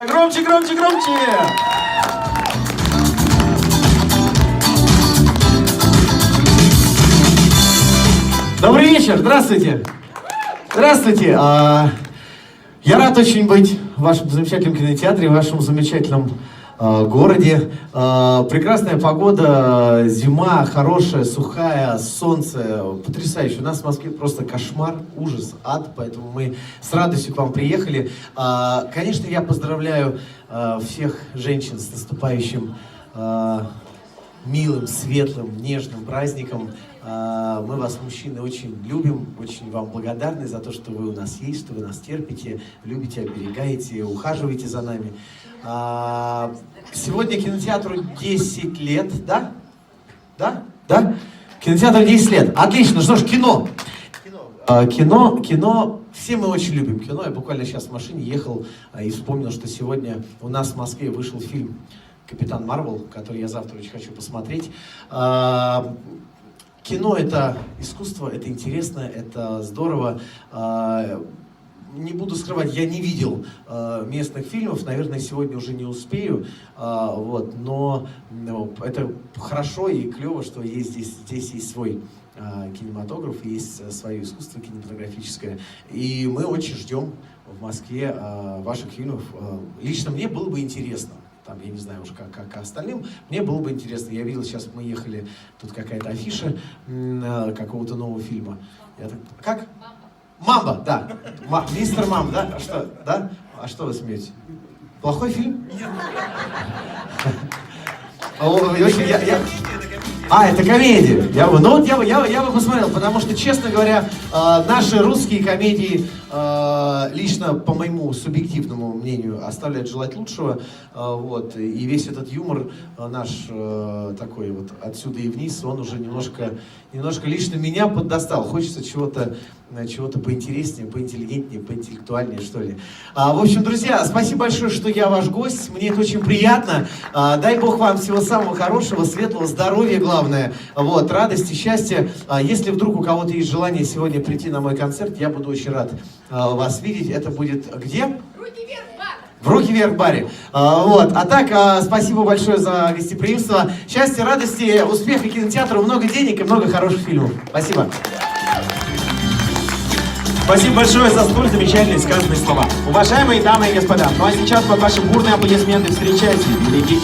Громче, громче, громче! Добрый вечер, здравствуйте! Здравствуйте! Я рад очень быть в вашем замечательном кинотеатре, в вашем замечательном городе. Прекрасная погода, зима хорошая, сухая, солнце потрясающе. У нас в Москве просто кошмар, ужас, ад, поэтому мы с радостью к вам приехали. Конечно, я поздравляю всех женщин с наступающим милым, светлым, нежным праздником. Мы вас, мужчины, очень любим, очень вам благодарны за то, что вы у нас есть, что вы нас терпите, любите, оберегаете, ухаживаете за нами. Сегодня кинотеатру 10 лет, да? Да? Да? Кинотеатру 10 лет. Отлично, что ж, кино. Кино. Все мы очень любим кино. Я буквально сейчас в машине ехал и вспомнил, что сегодня у нас в Москве вышел фильм «Капитан Марвел», который я завтра очень хочу посмотреть. Кино — это искусство, это интересно, это здорово. Не буду скрывать, я не видел местных фильмов, наверное, сегодня уже не успею, но это хорошо и клево, что есть здесь есть свой кинематограф, есть свое искусство кинематографическое. И мы очень ждем в Москве ваших фильмов. Лично мне было бы интересно. Там, я не знаю уж как остальным, мне было бы интересно. Я видел, сейчас мы ехали, тут какая-то афиша какого-то нового фильма. Я так, как? Мамба, да. Мистер Мам, да? А что, да? А что вы смеете? Плохой фильм? Нет. Это комедия. Я бы посмотрел, потому что, честно говоря, наши русские комедии, лично по моему субъективному мнению, оставляют желать лучшего. И весь этот юмор наш такой вот отсюда и вниз, он уже немножко лично меня поддостал. Хочется чего-то поинтереснее, поинтеллигентнее, поинтеллектуальнее, что ли. В общем, друзья, спасибо большое, что я ваш гость. Мне это очень приятно. Дай Бог вам всего самого хорошего, светлого, здоровья, главное. Радости, счастья. Если вдруг у кого-то есть желание сегодня прийти на мой концерт, я буду очень рад вас видеть. Это будет где? Руки вверх, бар! В Руки вверх баре. А так, спасибо большое за гостеприимство. Счастья, радости, успеха кинотеатру, много денег и много хороших фильмов. Спасибо. Спасибо большое за столь замечательные сказанные слова. Уважаемые дамы и господа, ну а сейчас под ваши бурные аплодисменты встречайте великий